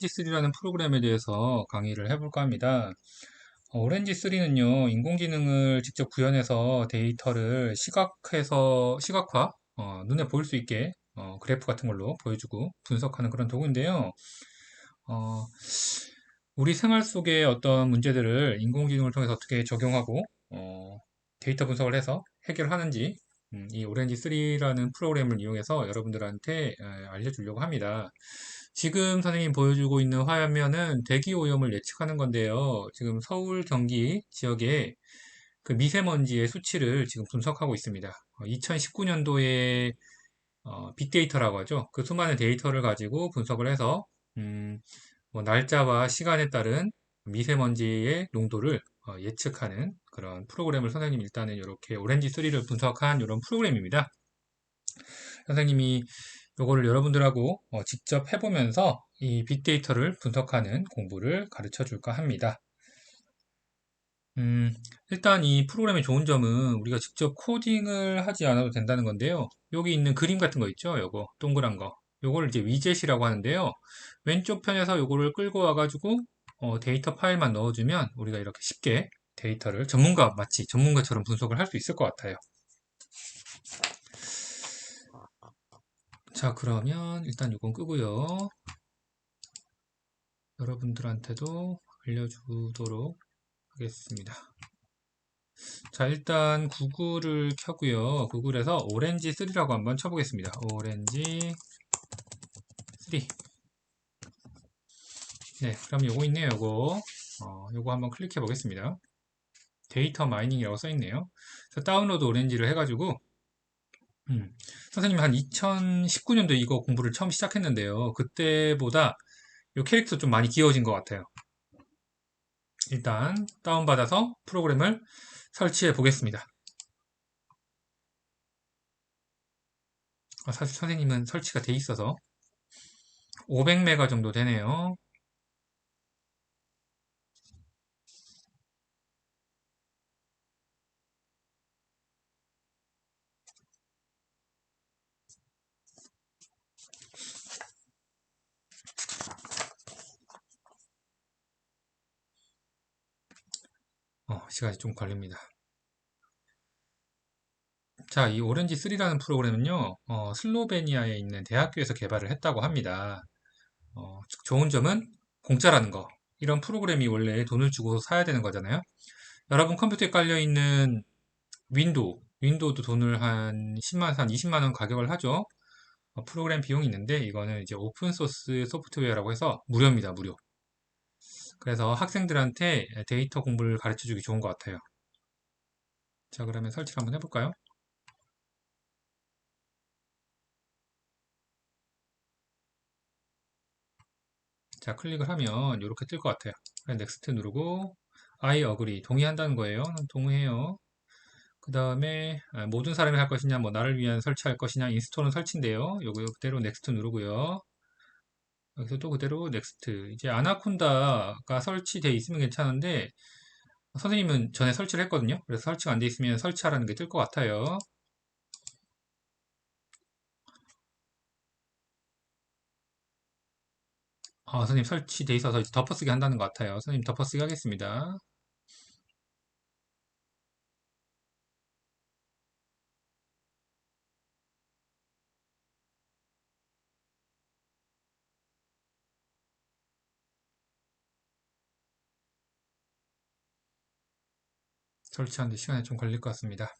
오렌지3라는 프로그램에 대해서 강의를 해볼까 합니다. 오렌지3는요, 인공지능을 직접 구현해서 데이터를 시각화, 눈에 보일 수 있게 그래프 같은 걸로 보여주고 분석하는 그런 도구인데요. 어, 우리 생활 속의 어떤 문제들을 인공지능을 통해서 어떻게 적용하고 데이터 분석을 해서 해결하는지 이 오렌지3라는 프로그램을 이용해서 여러분들한테 알려주려고 합니다. 지금 선생님이 보여주고 있는 화면은 대기 오염을 예측하는 건데요. 지금 서울, 경기 지역에 그 미세먼지의 수치를 지금 분석하고 있습니다. 2019년도에 빅데이터라고 하죠. 그 수많은 데이터를 가지고 분석을 해서 음, 뭐 날짜와 시간에 따른 미세먼지의 농도를 예측하는 그런 프로그램을 선생님이 일단은 이렇게 오렌지3를 분석한 이런 프로그램입니다. 선생님이 이거를 여러분들하고 직접 해보면서 이 빅데이터를 분석하는 공부를 가르쳐 줄까 합니다. 음, 일단 이 프로그램의 좋은 점은 우리가 직접 코딩을 하지 않아도 된다는 건데요. 여기 있는 그림 같은 거 있죠? 요거 동그란 거. 요거를 이제 위젯이라고 하는데요. 왼쪽 편에서 요거를 끌고 와가지고 데이터 파일만 넣어주면 우리가 이렇게 쉽게 데이터를 마치 전문가처럼 분석을 할 수 있을 것 같아요. 자, 그러면 일단 이건 끄고요. 여러분들한테도 알려주도록 하겠습니다. 자, 일단 구글을 켜고요. 구글에서 오렌지3라고 한번 쳐보겠습니다. 오렌지3. 네, 그럼 요거 있네요. 요거 한번 클릭해 보겠습니다. 데이터 마이닝이라고 써 있네요. 그래서 다운로드 오렌지를 해가지고 선생님이 한 2019년도에 이거 공부를 처음 시작했는데요. 그때보다 요 캐릭터 좀 많이 귀여워진 것 같아요. 일단 다운받아서 프로그램을 설치해 보겠습니다. 사실 선생님은 설치가 돼 있어서 500메가 정도 되네요. 시간이 좀 걸립니다. 자, 이 오렌지3라는 프로그램은요, 슬로베니아에 있는 대학교에서 개발을 했다고 합니다. 좋은 점은 공짜라는 거. 이런 프로그램이 원래 돈을 주고 사야 되는 거잖아요. 여러분 컴퓨터에 깔려 있는 윈도우도 돈을 한 10만, 한 20만 원 가격을 하죠. 프로그램 비용이 있는데 이거는 이제 오픈소스 소프트웨어라고 해서 무료입니다, 무료. 그래서 학생들한테 데이터 공부를 가르쳐 주기 좋은 것 같아요. 자, 그러면 설치를 한번 해볼까요? 자, 클릭을 하면 이렇게 뜰 것 같아요. 넥스트 누르고 I agree 동의한다는 거예요. 동의해요. 그 다음에 모든 사람이 할 것이냐, 뭐 나를 위한 설치할 것이냐, 인스톨은 설치인데요. 요거 그대로 넥스트 누르고요. 여기서 또 그대로 넥스트. 이제 아나콘다가 설치되어 있으면 괜찮은데 선생님은 전에 설치를 했거든요. 그래서 설치가 안 돼 있으면 설치하라는 게 뜰 것 같아요. 선생님 설치돼 있어서 이제 덮어쓰기 한다는 것 같아요. 선생님 덮어쓰기 하겠습니다. 설치하는데 시간이 좀 걸릴 것 같습니다.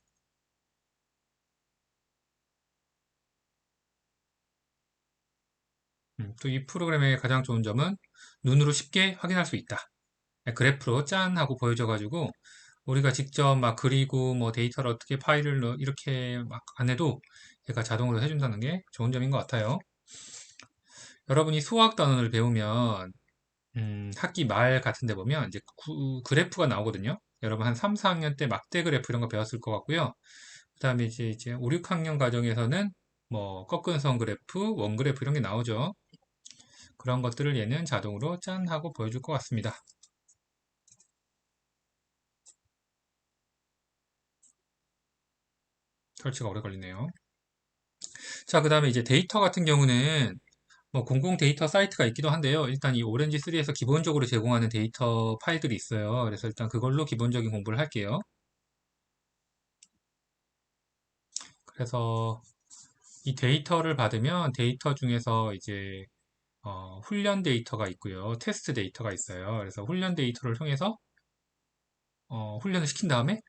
또 이 프로그램의 가장 좋은 점은 눈으로 쉽게 확인할 수 있다. 그래프로 짠 하고 보여줘가지고 우리가 직접 막 그리고 뭐 데이터를 어떻게 파일을 이렇게 막 안 해도 얘가 자동으로 해준다는 게 좋은 점인 것 같아요. 여러분이 수학 단원을 배우면 학기 말 같은 데 보면 이제 그래프가 나오거든요. 여러분 한 3, 4학년 때 막대 그래프 이런 거 배웠을 것 같고요. 그 다음에 이제 5, 6학년 과정에서는 뭐 꺾은선 그래프, 원 그래프 이런 게 나오죠. 그런 것들을 얘는 자동으로 짠 하고 보여줄 것 같습니다. 설치가 오래 걸리네요. 자, 그 다음에 이제 데이터 같은 경우는 뭐 공공 데이터 사이트가 있기도 한데요. 일단 이 오렌지 3에서 기본적으로 제공하는 데이터 파일들이 있어요. 그래서 일단 그걸로 기본적인 공부를 할게요. 그래서 이 데이터를 받으면 데이터 중에서 이제 훈련 데이터가 있고요. 테스트 데이터가 있어요. 그래서 훈련 데이터를 통해서 훈련을 시킨 다음에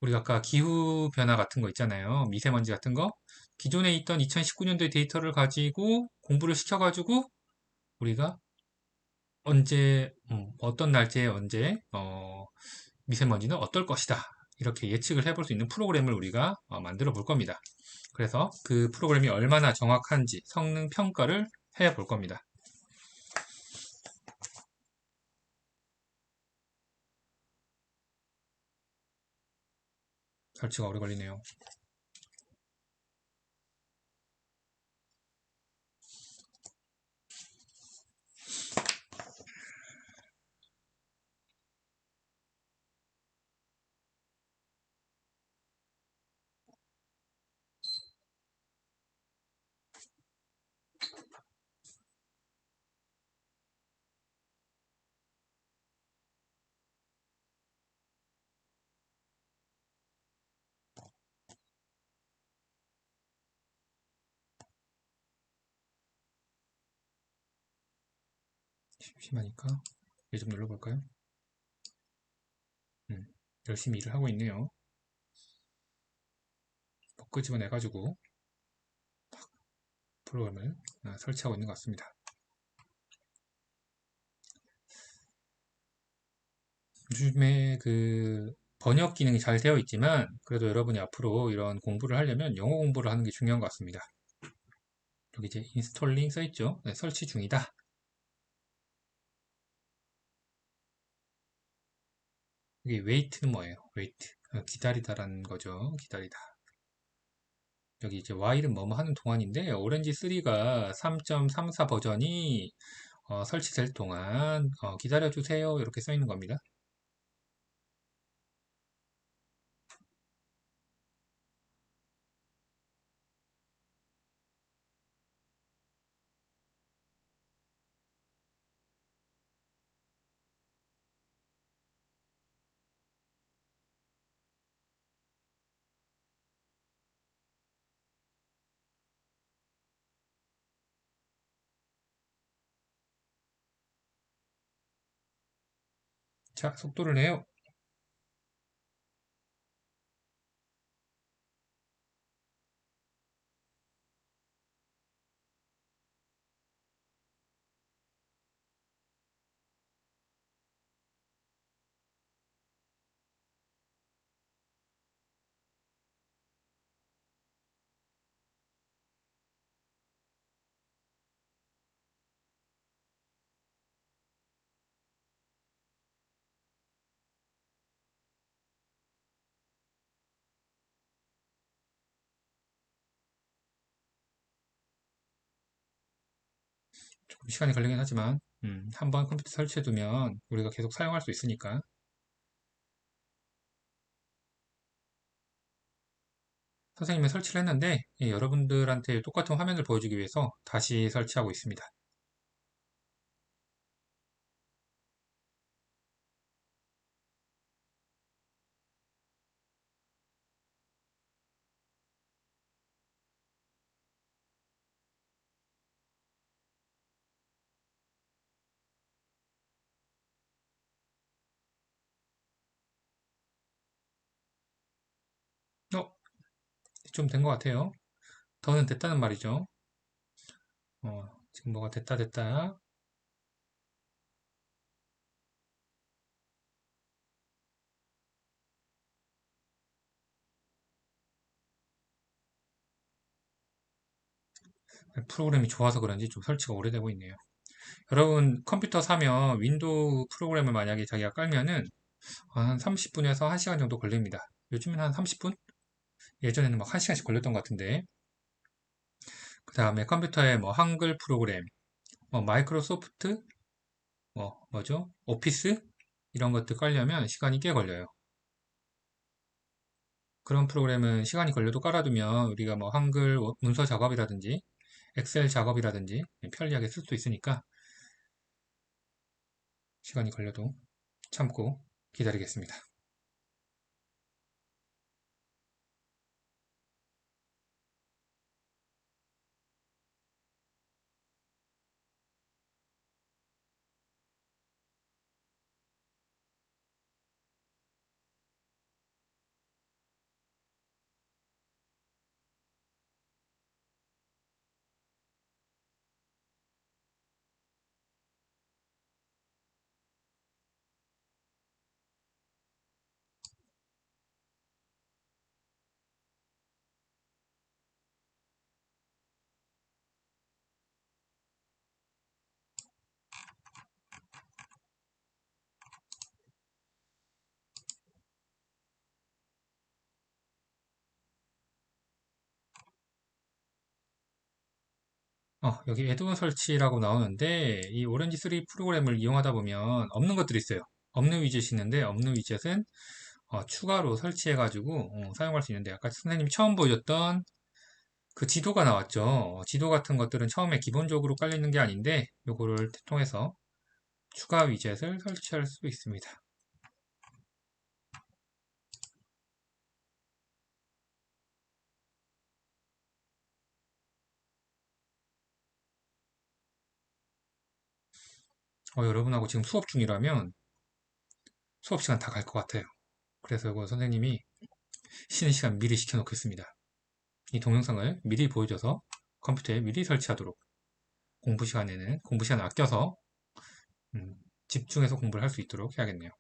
우리가 아까 기후 변화 같은 거 있잖아요. 미세먼지 같은 거. 기존에 있던 2019년도의 데이터를 가지고 공부를 시켜가지고 우리가 언제, 어떤 날짜에 언제, 미세먼지는 어떨 것이다. 이렇게 예측을 해볼 수 있는 프로그램을 우리가 만들어 볼 겁니다. 그래서 그 프로그램이 얼마나 정확한지 성능 평가를 해 볼 겁니다. 설치가 오래 걸리네요. 심심하니까 얘 좀 눌러볼까요? 음, 열심히 일을 하고 있네요. 뭐 끄집어내가지고 프로그램을 설치하고 있는 것 같습니다. 요즘에 그 번역 기능이 잘 되어 있지만 그래도 여러분이 앞으로 이런 공부를 하려면 영어 공부를 하는 게 중요한 것 같습니다. 여기 이제 인스톨링 써있죠? 네, 설치 중이다. 여기 wait는 뭐예요? wait. 기다리다라는 거죠. 기다리다. 여기 이제 while은 뭐뭐 하는 동안인데 오렌지 3가 3.34 버전이 설치될 동안 기다려주세요. 이렇게 써 있는 겁니다. 자, 속도를 내요. 조금 시간이 걸리긴 하지만 한번 컴퓨터 설치해두면 우리가 계속 사용할 수 있으니까 선생님이 설치를 했는데 여러분들한테 똑같은 화면을 보여주기 위해서 다시 설치하고 있습니다. 어, 좀 된 것 같아요. 더는 됐다는 말이죠. 지금 뭐가 됐다 됐다. 프로그램이 좋아서 그런지 좀 설치가 오래되고 있네요. 여러분 컴퓨터 사면 윈도우 프로그램을 만약에 자기가 깔면은 한 30분에서 1시간 정도 걸립니다. 요즘은 한 30분? 예전에는 막 1시간씩 걸렸던 것 같은데 그 다음에 컴퓨터에 뭐 한글 프로그램, 뭐 마이크로소프트, 뭐죠? 오피스? 이런 것들 깔려면 시간이 꽤 걸려요. 그런 프로그램은 시간이 걸려도 깔아두면 우리가 뭐 한글 문서 작업이라든지 엑셀 작업이라든지 편리하게 쓸 수 있으니까 시간이 걸려도 참고 기다리겠습니다. 여기 애드온 설치라고 나오는데 이 오렌지 3 프로그램을 이용하다 보면 없는 것들이 있어요. 없는 위젯이 있는데 없는 위젯은 추가로 설치해가지고 사용할 수 있는데 아까 선생님이 처음 보여줬던 그 지도가 나왔죠. 지도 같은 것들은 처음에 기본적으로 깔려 있는 게 아닌데 요거를 통해서 추가 위젯을 설치할 수 있습니다. 여러분하고 지금 수업 중이라면 수업 시간 다 갈 것 같아요. 그래서 이거 선생님이 쉬는 시간 미리 시켜놓겠습니다. 이 동영상을 미리 보여줘서 컴퓨터에 미리 설치하도록 공부 시간 아껴서 음, 집중해서 공부를 할 수 있도록 해야겠네요.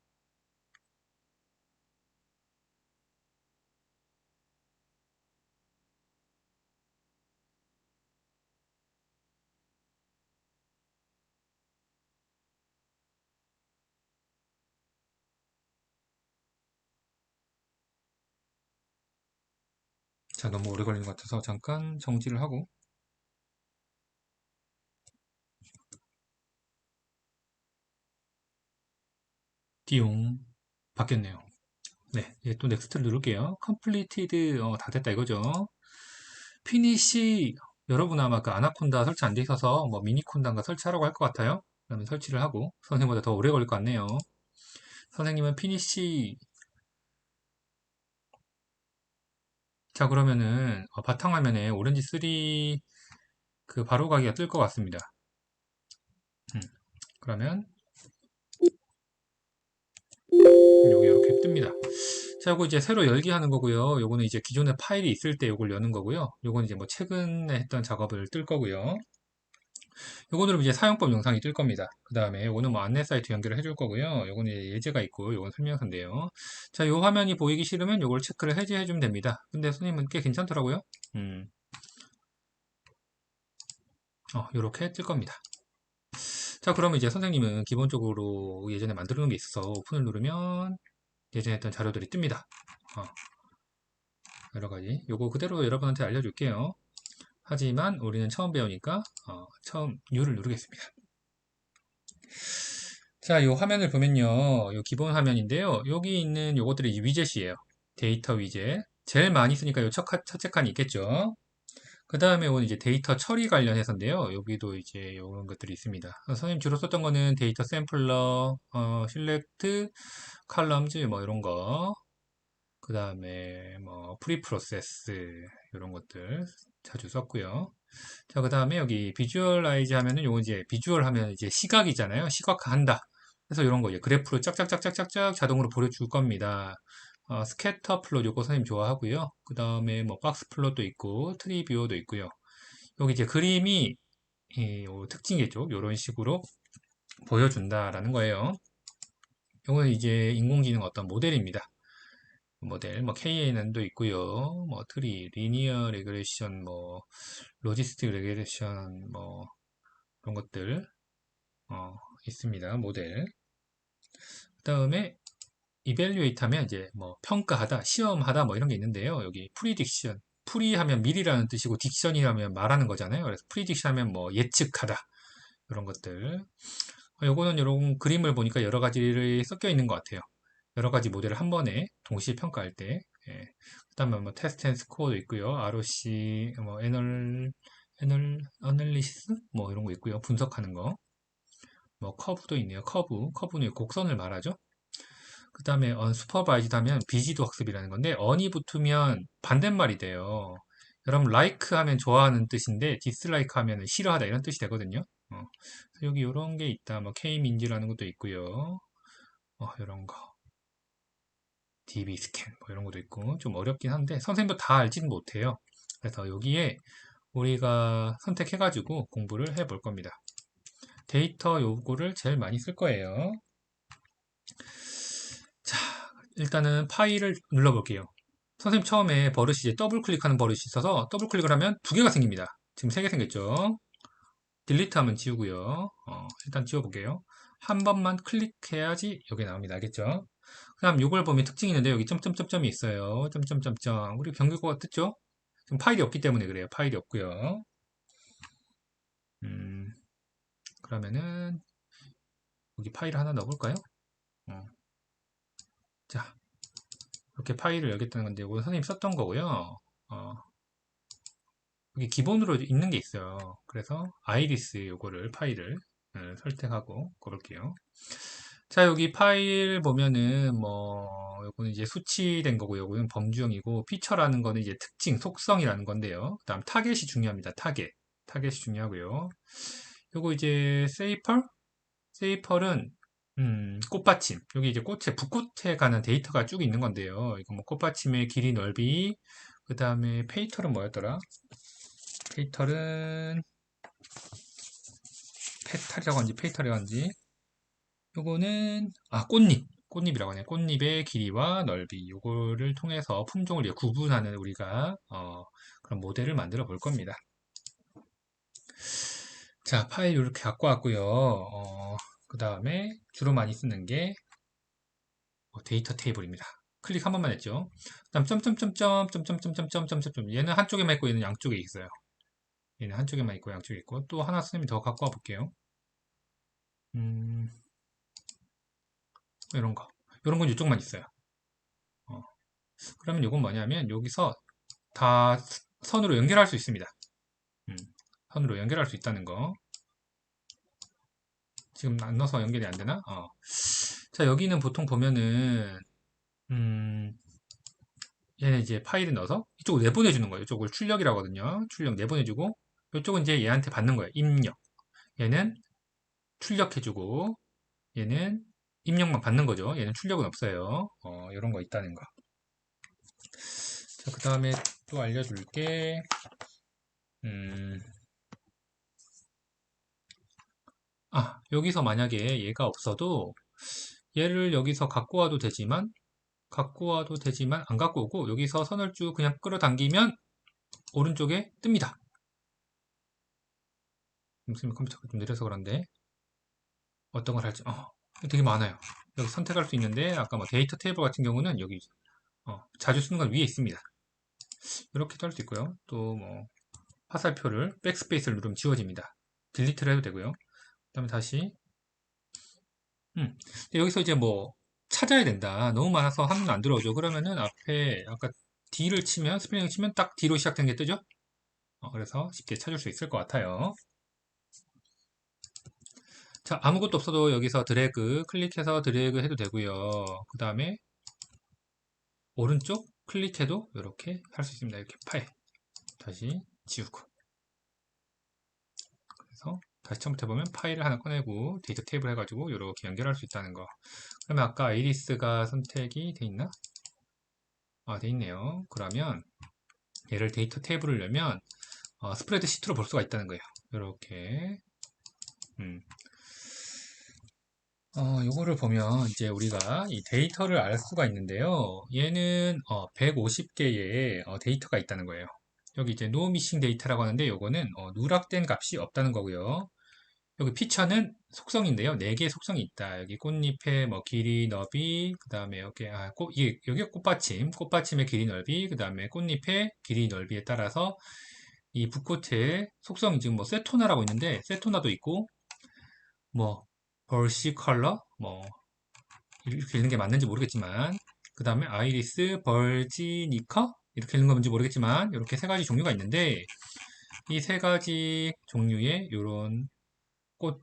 자, 너무 오래 걸리는 것 같아서 잠깐 정지를 하고 띠용 바뀌었네요. 네, 이제 또 넥스트를 누를게요. completed 다 됐다 이거죠. 피니시 여러분 아마 그 아나콘다 설치 안 돼 있어서 뭐 미니콘다인가 설치하라고 할 것 같아요. 그러면 설치를 하고 선생님보다 더 오래 걸릴 것 같네요. 선생님은 피니시 자 그러면은 바탕화면에 오렌지 3 그 바로가기가 뜰 것 같습니다. 음, 그러면 여기 이렇게 뜹니다. 자, 요거 이제 새로 열기 하는 거고요. 요거는 이제 기존에 파일이 있을 때 요걸 여는 거고요. 요거는 이제 뭐 최근에 했던 작업을 뜰 거고요. 요거 누르면 이제 사용법 영상이 뜰 겁니다. 그 다음에 요거는 뭐 안내 사이트 연결을 해줄 거고요. 요거는 이제 예제가 있고 요건 설명서인데요. 자, 요 화면이 보이기 싫으면 요걸 체크를 해제해 주면 됩니다. 근데 선생님은 꽤 괜찮더라고요. 요렇게 뜰 겁니다. 자, 그러면 이제 선생님은 기본적으로 예전에 만들어 놓은 게 있어서 오픈을 누르면 예전에 했던 자료들이 뜹니다. 어, 여러 가지. 요거 그대로 여러분한테 알려줄게요. 하지만 우리는 처음 배우니까 처음 U를 누르겠습니다. 자, 요 화면을 보면요. 요 기본 화면인데요. 여기 있는 요것들이 위젯이에요. 데이터 위젯. 제일 많이 쓰니까 요 첫째 칸이 있겠죠. 그 다음에 오늘 이제 데이터 처리 관련해서인데요. 여기도 이제 이런 것들이 있습니다. 선생님 주로 썼던 거는 데이터 샘플러, 실렉트, 칼럼즈 뭐 이런 거. 그 다음에 뭐 프리 프로세스 이런 것들 자주 썼고요. 자, 그 다음에 여기 비주얼라이즈 하면은 요거 이제 비주얼 하면 이제 시각이잖아요. 시각화한다. 그래서 이런 거 이제 그래프로 짝짝짝짝짝짝 자동으로 보여줄 겁니다. 스캐터 플롯 요거 선생님 좋아하고요. 그 다음에 뭐 박스 플롯도 있고 트리 뷰어도 있고요. 여기 이제 그림이 요 특징이겠죠. 요런 식으로 보여준다라는 거예요. 요거는 이제 인공지능 어떤 모델입니다. 모델, 뭐 KNN도 있고요. 뭐 트리, 리니어 레그레션, 뭐 로지스틱 레그레션, 뭐 그런 것들 있습니다. 모델. 그 다음에 이벨리웨이트 하면 이제 뭐 평가하다, 시험하다 뭐 이런 게 있는데요. 여기 프리딕션, 프리 하면 미리라는 뜻이고 딕션이 하면 말하는 거잖아요. 그래서 프리딕션 하면 뭐 예측하다 이런 것들. 요거는 이런 그림을 보니까 여러 가지를 섞여 있는 것 같아요. 여러 가지 모델을 한 번에 동시에 평가할 때. 예. 그다음에 뭐 테스트 앤 스코어도 있고요. ROC, 뭐 애널리시스 뭐 이런 거 있고요. 분석하는 거. 뭐 커브도 있네요. 커브는 곡선을 말하죠. 그 다음에 unsupervised 하면 비지도 학습이라는 건데 on이 붙으면 반대말이 돼요. 여러분 like 하면 좋아하는 뜻인데 dislike 하면 싫어하다 이런 뜻이 되거든요. 그래서 여기 이런 게 있다. 뭐 K민지라는 것도 있고요. 이런 거 DB 스캔 뭐 이런 것도 있고 좀 어렵긴 한데 선생님도 다 알지는 못해요. 그래서 여기에 우리가 선택해가지고 공부를 해볼 겁니다. 데이터 요구를 제일 많이 쓸 거예요. 자, 일단은 파일을 눌러볼게요. 선생님 처음에 버릇이 이제 더블 클릭하는 버릇이 있어서 더블 클릭을 하면 두 개가 생깁니다. 지금 세 개 생겼죠? 딜리트 하면 지우고요. 일단 지워볼게요. 한 번만 클릭해야지 여기 나옵니다. 알겠죠? 그 다음 이걸 보면 특징이 있는데 여기 점점점점이 있어요. 점점점점. 우리 경계고가 떴죠? 지금 파일이 없기 때문에 그래요. 파일이 없고요. 음, 그러면은 여기 파일을 하나 넣어볼까요? 어, 자, 이렇게 파일을 열겠다는 건데 이거 선생님 썼던 거고요. 어, 여기 기본으로 있는 게 있어요. 그래서 아이리스 요거를 파일을 선택하고 걸을게요. 자, 여기 파일 보면은 뭐 요거는 이제 수치된 거고 요거는 범주형이고 피처라는 거는 이제 특징, 속성이라는 건데요. 그다음 타겟이 중요합니다. 타겟이 중요하고요. 요거 이제 세이펄은 꽃받침. 여기 이제 꽃에 붓꽃에 관한 데이터가 쭉 있는 건데요. 이거 뭐 꽃받침의 길이 넓이, 그 다음에 페이털은 뭐였더라? 페이털은 페탈이라고 하는지 페이털이라고 하는지 요거는 꽃잎이라고 하네요. 꽃잎의 길이와 넓이 요거를 통해서 품종을 이제 구분하는 우리가 그런 모델을 만들어 볼 겁니다. 자, 파일 이렇게 갖고 왔고요. 그 다음에 주로 많이 쓰는 게 데이터 테이블입니다. 클릭 한 번만 했죠. 그다음 점점점점 얘는 한쪽에만 있고 얘는 양쪽에 있어요. 얘는 한쪽에만 있고 양쪽에 있고 또 하나 선생님이 더 갖고 와 볼게요. 음, 이런 건 이쪽만 있어요. 어, 그러면 이건 뭐냐면 여기서 다 선으로 연결할 수 있습니다. 음, 선으로 연결할 수 있다는 거. 지금 안 넣어서 연결이 안 되나? 자, 여기는 보통 보면은 음, 얘는 이제 파일을 넣어서 이쪽으로 내보내주는 거예요. 이쪽을 출력이라고 하거든요. 출력 내보내주고 이쪽은 이제 얘한테 받는 거예요. 입력. 얘는 출력해주고 얘는 입력만 받는 거죠. 얘는 출력은 없어요. 이런 거 있다는 거. 자, 그 다음에 또 알려줄게. 음, 여기서 만약에 얘가 없어도 얘를 여기서 갖고 와도 되지만 안 갖고 오고 여기서 선을 쭉 그냥 끌어당기면 오른쪽에 뜹니다. 무슨 컴퓨터가 좀 느려서 그런데 어떤 걸 할지 되게 많아요. 여기 선택할 수 있는데 아까 뭐 데이터 테이블 같은 경우는 여기 자주 쓰는 건 위에 있습니다. 이렇게도 할 수 있고요. 또 뭐 화살표를 백스페이스를 누르면 지워집니다. 딜리트를 해도 되고요. 그 다음에 다시 여기서 이제 뭐 찾아야 된다. 너무 많아서 한눈 안 들어오죠. 그러면은 앞에 아까 D를 치면 스페링을 치면 딱 D로 시작된 게 뜨죠. 그래서 쉽게 찾을 수 있을 것 같아요. 자, 아무것도 없어도 여기서 드래그 클릭해서 드래그 해도 되고요. 그 다음에 오른쪽 클릭해도 이렇게 할 수 있습니다. 이렇게 파일 다시 지우고 그래서 다시 처음부터 해보면 파일을 하나 꺼내고 데이터 테이블 해가지고 이렇게 연결할 수 있다는 거. 그러면 아까 아이리스가 선택이 돼 있나? 돼 있네요. 그러면 얘를 데이터 테이블을 열면 스프레드 시트로 볼 수가 있다는 거예요. 이렇게 요거를 보면 이제 우리가 이 데이터를 알 수가 있는데요. 얘는 150개의 데이터가 있다는 거예요. 여기 이제 no missing data라고 하는데 요거는 누락된 값이 없다는 거고요. 여기 피처는 속성인데요. 4개의 속성이 있다. 여기 꽃잎의 뭐 길이, 너비, 그 다음에 여기 꽃받침의 길이, 넓이, 그 다음에 꽃잎의 길이, 넓이에 따라서 이 붓꽃의 속성이 지금 뭐 세토나라고 있는데 세토나도 있고 뭐 벌시 컬러 뭐 이렇게 읽는 게 맞는지 모르겠지만 그 다음에 아이리스, 벌지니커 이렇게 읽는 건지 모르겠지만 이렇게 세 가지 종류가 있는데 이 세 가지 종류의 이런 꽃,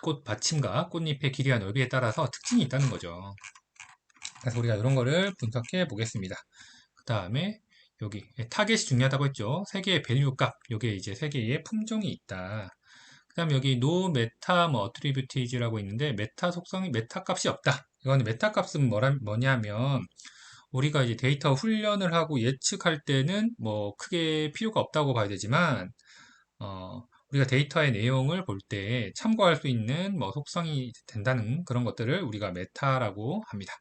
꽃 받침과 꽃잎의 길이와 넓이에 따라서 특징이 있다는 거죠. 그래서 우리가 이런 거를 분석해 보겠습니다. 그 다음에 여기 타겟이 중요하다고 했죠. 세 개의 밸류 값, 요게 이제 세 개의 품종이 있다. 그 다음에 여기 no meta 뭐 attributage라고 있는데 메타 속성이 메타 값이 없다. 이거는 메타 값은 뭐냐면 우리가 이제 데이터 훈련을 하고 예측할 때는 뭐 크게 필요가 없다고 봐야 되지만 우리가 데이터의 내용을 볼 때 참고할 수 있는 뭐 속성이 된다는 그런 것들을 우리가 메타라고 합니다.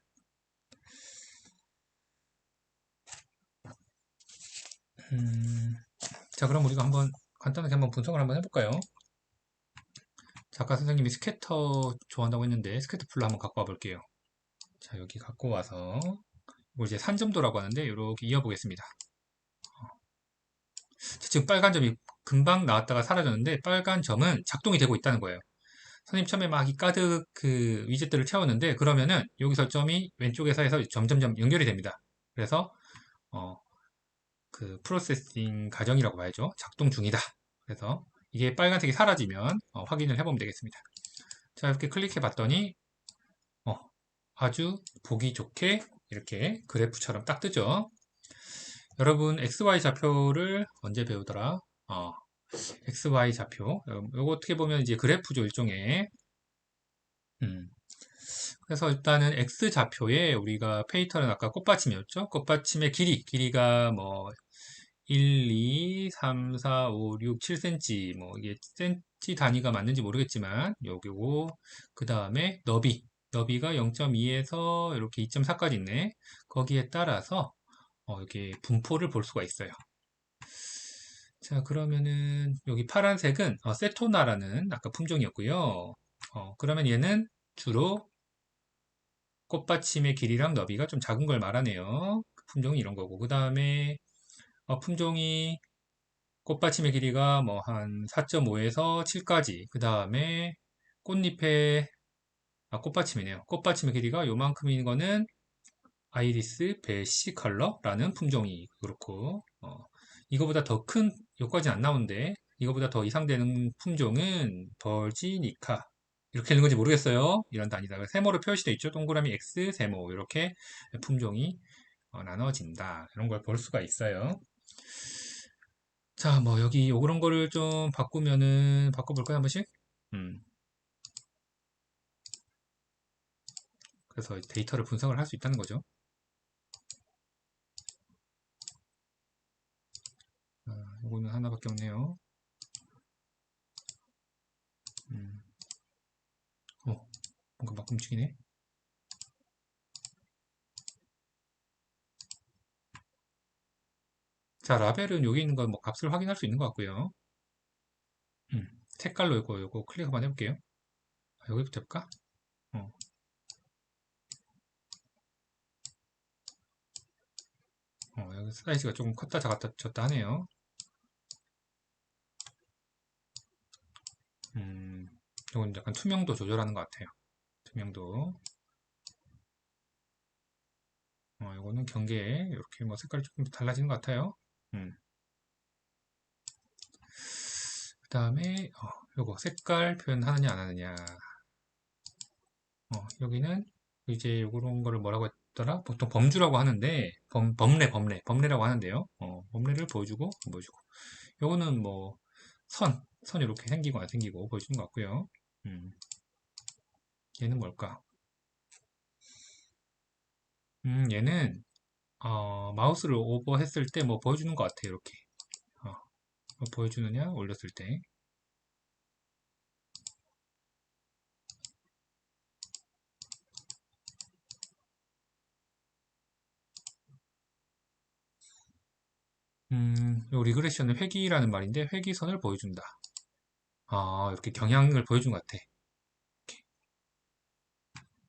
자, 그럼 우리가 한번 간단하게 한번 분석을 한번 해볼까요? 작가 선생님이 스캐터 좋아한다고 했는데 스캐터 풀로 한번 갖고 와 볼게요. 자, 여기 갖고 와서 이걸 이제 산점도라고 하는데 이렇게 이어보겠습니다. 자, 지금 빨간 점이 금방 나왔다가 사라졌는데 빨간 점은 작동이 되고 있다는 거예요. 선생님 처음에 막 이 가득 그 위젯들을 채웠는데 그러면은 여기서 점이 왼쪽에서 해서 점점점 연결이 됩니다. 그래서 그 프로세싱 과정이라고 봐야죠. 작동 중이다. 그래서 이게 빨간색이 사라지면 확인을 해보면 되겠습니다. 자, 이렇게 클릭해 봤더니 어, 아주 보기 좋게 이렇게 그래프처럼 딱 뜨죠. 여러분 XY 좌표를 언제 배우더라? XY 좌표. 이거 어떻게 보면 이제 그래프죠, 일종의. 음. 그래서 일단은 X 좌표에 우리가 페이터는 아까 꽃받침이었죠? 꽃받침의 길이가 뭐 1, 2, 3, 4, 5, 6, 7cm 뭐 이게 cm 단위가 맞는지 모르겠지만 요거 그 다음에 너비가 0.2에서 이렇게 2.4까지 있네. 거기에 따라서 이렇게 분포를 볼 수가 있어요. 자, 그러면은 여기 파란색은 세토나라는 아까 품종이었고요. 그러면 얘는 주로 꽃받침의 길이랑 너비가 좀 작은 걸 말하네요. 품종이 이런 거고. 그 다음에 품종이 꽃받침의 길이가 뭐 한 4.5에서 7까지. 그 다음에 꽃잎의 꽃받침이네요. 꽃받침의 길이가 요만큼인 거는 아이리스 베시 컬러라는 품종이 그렇고 이거보다 더 큰 여기까지는 안 나오는데 이거보다 더 이상되는 품종은 버지니카 이렇게 있는 건지 모르겠어요. 이런 단위다가 세모로 표시되어 있죠. 동그라미 X 세모 이렇게 품종이 나눠진다. 이런 걸 볼 수가 있어요. 자, 뭐 여기 요런 거를 좀 바꾸면은 바꿔볼까요, 한 번씩? 음. 그래서 데이터를 분석을 할 수 있다는 거죠. 요거는 하나밖에 없네요. 음. 뭔가 막 움직이네. 자, 라벨은 여기 있는 거 뭐 값을 확인할 수 있는 것 같고요. 색깔로 요거 클릭 한번 해볼게요. 여기부터 해볼까? 어, 여기 사이즈가 조금 컸다 작았다 졌다 하네요. 이건 약간 투명도 조절하는 것 같아요. 투명도. 이거는 경계에 이렇게 뭐 색깔이 조금 달라지는 것 같아요. 그 다음에 요거 색깔 표현하느냐 안 하느냐. 여기는 이제 요런 거를 뭐라고 했더라? 보통 범주라고 하는데 범례라고 하는데요. 범례를 보여주고 안 보여주고. 요거는 뭐 선 이렇게 생기고 안 생기고 보여주는 것 같고요. 얘는 뭘까? 얘는 마우스를 오버했을 때 뭐 보여주는 것 같아요. 이렇게 뭐 보여주느냐 올렸을 때. 요 리그레션은 회귀라는 말인데 회귀선을 보여준다. 이렇게 경향을 보여준 것 같아. 이렇게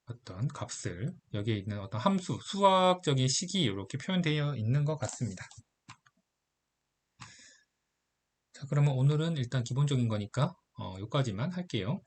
어떤 값을 여기에 있는 어떤 함수, 수학적인 식이 이렇게 표현되어 있는 것 같습니다. 자, 그러면 오늘은 일단 기본적인 거니까 여기까지만 할게요.